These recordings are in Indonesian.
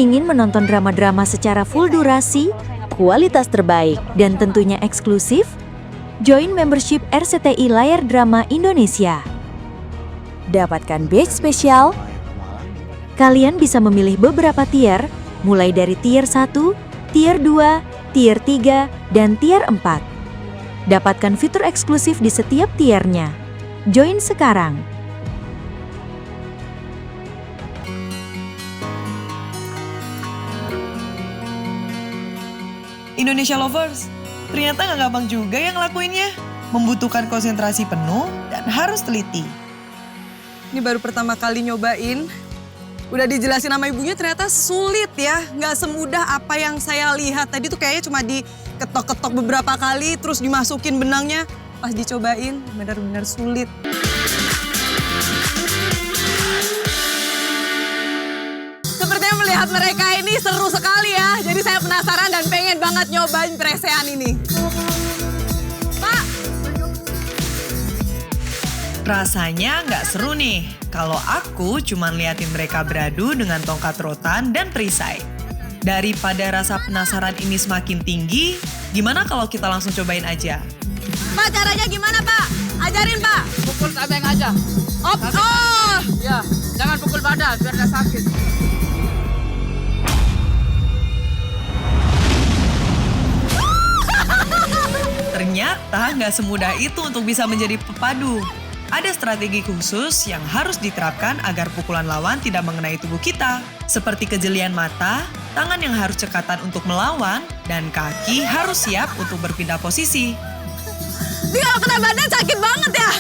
Ingin menonton drama-drama secara full durasi, kualitas terbaik, dan tentunya eksklusif? Join membership RCTI Layar Drama Indonesia. Dapatkan batch spesial. Kalian bisa memilih beberapa tier, mulai dari tier 1, tier 2, tier 3, dan tier 4. Dapatkan fitur eksklusif di setiap tiernya. Join sekarang. Indonesia Lovers, ternyata nggak gampang juga yang ngelakuinnya. Membutuhkan konsentrasi penuh dan harus teliti. Ini baru pertama kali nyobain. Udah dijelasin sama ibunya ternyata sulit ya. Nggak semudah apa yang saya lihat. Tadi tuh kayaknya cuma diketok-ketok beberapa kali terus dimasukin benangnya. Pas dicobain benar-benar sulit. Sepertinya melihat mereka ini seru sekali ya. Jadi saya penasaran dan pengen banget nyobain presean ini. Pak! Rasanya nggak seru nih kalau aku cuma liatin mereka beradu dengan tongkat rotan dan perisai. Daripada rasa penasaran ini semakin tinggi, gimana kalau kita langsung cobain aja? Pak, caranya gimana Pak? Ajarin Pak. Pukul tameng aja. Oh! Ya, jangan pukul badan biar nggak sakit. Ternyata nggak semudah itu untuk bisa menjadi pepadu. Ada strategi khusus yang harus diterapkan agar pukulan lawan tidak mengenai tubuh kita. Seperti kejelian mata, tangan yang harus cekatan untuk melawan, dan kaki harus siap untuk berpindah posisi. Ini kalau kena badan sakit banget ya.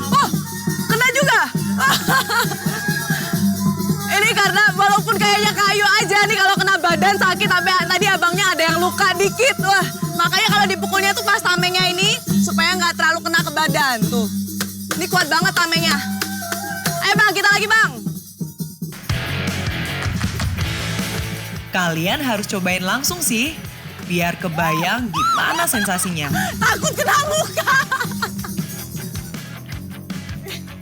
Oh, kena juga. Ini karena walaupun kayaknya kayu aja nih kalau kena badan sakit. Tapi tadi abangnya ada yang luka dikit. Wah, makanya kalau dipukulnya tuh pas tamengnya ini supaya nggak terlalu kena ke badan tuh. Ini kuat banget tamengnya. Ayo bang, kita lagi bang. Kalian harus cobain langsung sih, biar kebayang gimana sensasinya. Takut kena muka.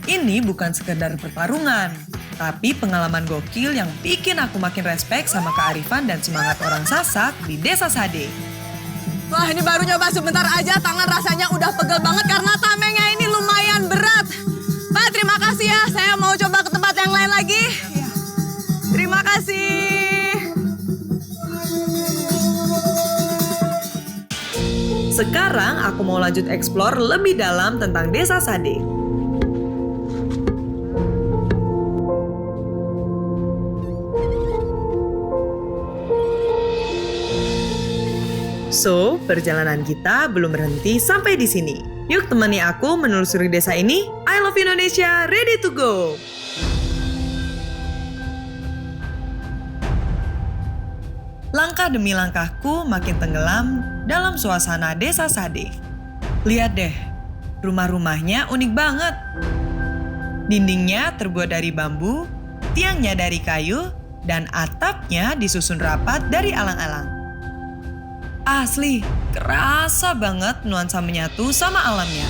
Ini bukan sekedar pertarungan, tapi pengalaman gokil yang bikin aku makin respek sama kearifan dan semangat orang Sasak di Desa Sade. Wah, ini baru nyoba sebentar aja, tangan rasanya udah pegel banget karena tamengnya ini lumayan berat. Pak, terima kasih ya. Saya mau coba ke tempat yang lain lagi. Ya. Terima kasih. Sekarang aku mau lanjut explore lebih dalam tentang Desa Sade. So, perjalanan kita belum berhenti sampai di sini. Yuk temani aku menelusuri desa ini. I love Indonesia, ready to go! Langkah demi langkahku makin tenggelam dalam suasana Desa Sade. Lihat deh, rumah-rumahnya unik banget. Dindingnya terbuat dari bambu, tiangnya dari kayu, dan atapnya disusun rapat dari alang-alang. Asli, kerasa banget nuansa menyatu sama alamnya.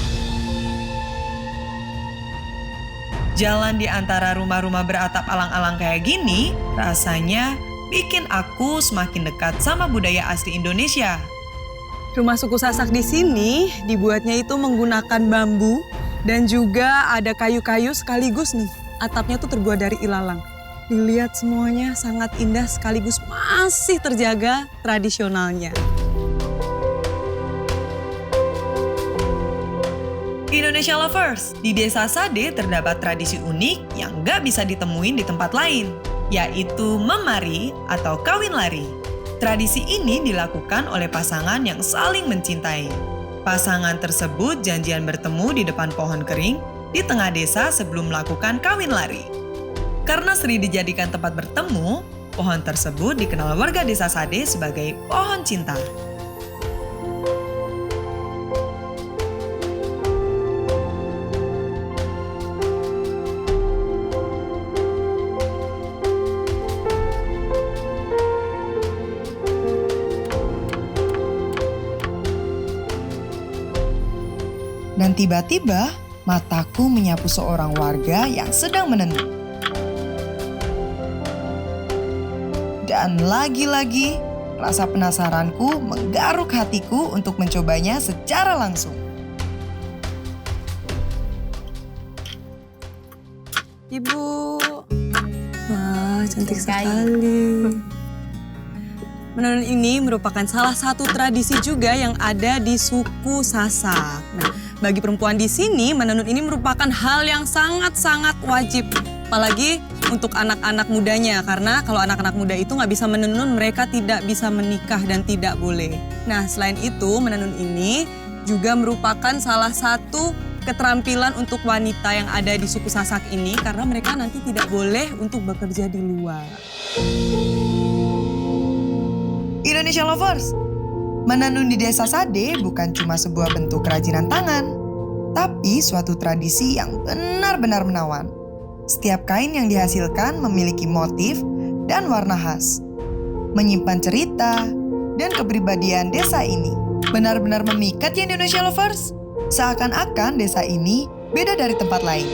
Jalan di antara rumah-rumah beratap alang-alang kayak gini, rasanya bikin aku semakin dekat sama budaya asli Indonesia. Rumah suku Sasak di sini dibuatnya itu menggunakan bambu dan juga ada kayu-kayu sekaligus nih. Atapnya tuh terbuat dari ilalang. Dilihat semuanya sangat indah sekaligus masih terjaga tradisionalnya. Indonesia Lovers, di Desa Sade terdapat tradisi unik yang gak bisa ditemuin di tempat lain, yaitu memari atau kawin lari. Tradisi ini dilakukan oleh pasangan yang saling mencintai. Pasangan tersebut janjian bertemu di depan pohon kering di tengah desa sebelum melakukan kawin lari. Karena sering dijadikan tempat bertemu, pohon tersebut dikenal warga Desa Sade sebagai pohon cinta. Dan tiba-tiba mataku menyapu seorang warga yang sedang menenun. Dan lagi-lagi, rasa penasaranku menggaruk hatiku untuk mencobanya secara langsung. Ibu. Wah, cantik sekali. Menenun ini merupakan salah satu tradisi juga yang ada di suku Sasak. Nah, bagi perempuan di sini, menenun ini merupakan hal yang sangat-sangat wajib. Apalagi untuk anak-anak mudanya, karena kalau anak-anak muda itu nggak bisa menenun, mereka tidak bisa menikah dan tidak boleh. Nah, selain itu, menenun ini juga merupakan salah satu keterampilan untuk wanita yang ada di suku Sasak ini, karena mereka nanti tidak boleh untuk bekerja di luar. Indonesia Lovers, menenun di Desa Sade bukan cuma sebuah bentuk kerajinan tangan, tapi suatu tradisi yang benar-benar menawan. Setiap kain yang dihasilkan memiliki motif dan warna khas, menyimpan cerita dan kepribadian desa ini. Benar-benar memikat ya Indonesia Lovers. Seakan-akan desa ini beda dari tempat lain.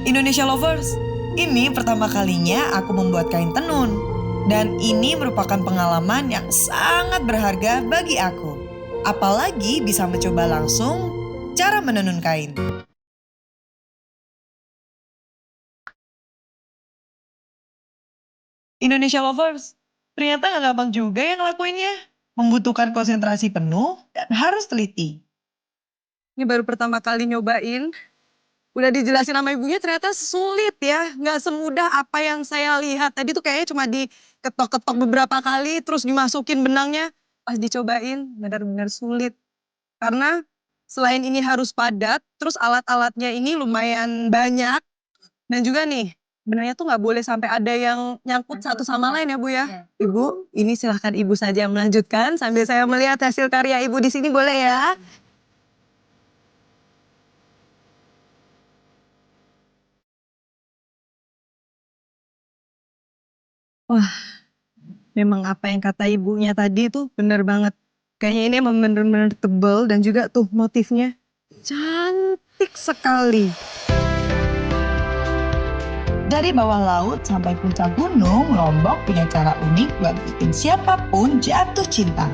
Indonesia Lovers, ini pertama kalinya aku membuat kain tenun. Dan ini merupakan pengalaman yang sangat berharga bagi aku. Apalagi bisa mencoba langsung cara menenun kain. Indonesia Lovers, ternyata gak gampang juga yang ngelakuinnya. Membutuhkan konsentrasi penuh dan harus teliti. Ini baru pertama kali nyobain. Udah dijelasin sama ibunya ternyata sulit ya. Nggak semudah apa yang saya lihat. Tadi tuh kayaknya cuma diketok-ketok beberapa kali terus dimasukin benangnya. Pas dicobain benar-benar sulit. Karena selain ini harus padat, terus alat-alatnya ini lumayan banyak. Dan juga nih, benangnya tuh nggak boleh sampai ada yang nyangkut satu sama lain ya Bu ya. Ibu, ini silahkan Ibu saja melanjutkan sambil saya melihat hasil karya Ibu di sini boleh ya. Wah, memang apa yang kata ibunya tadi tuh bener banget. Kayaknya ini emang bener-bener tebel dan juga tuh motifnya cantik sekali. Dari bawah laut sampai puncak gunung, Lombok punya cara unik buat bikin siapapun jatuh cinta.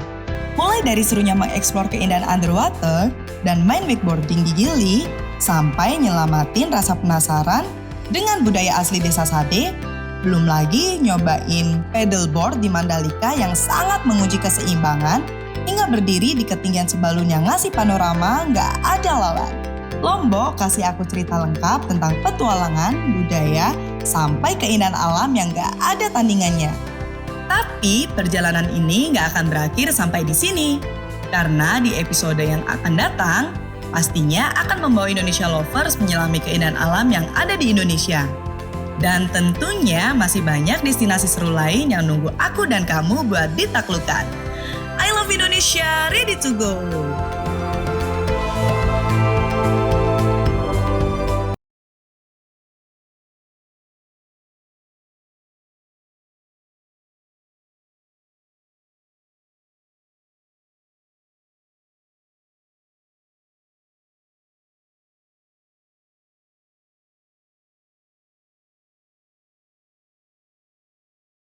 Mulai dari serunya mengeksplor keindahan underwater dan main wakeboarding di Gili, sampai nyelamatin rasa penasaran dengan budaya asli Desa Sade. Belum lagi nyobain paddleboard di Mandalika yang sangat menguji keseimbangan, hingga berdiri di ketinggian sebalun yang ngasih panorama nggak ada lawan. Lombok kasih aku cerita lengkap tentang petualangan, budaya, sampai keindahan alam yang nggak ada tandingannya. Tapi perjalanan ini nggak akan berakhir sampai di sini. Karena di episode yang akan datang, pastinya akan membawa Indonesia Lovers menyelami keindahan alam yang ada di Indonesia. Dan tentunya masih banyak destinasi seru lain yang nunggu aku dan kamu buat ditaklukkan. I love Indonesia, ready to go!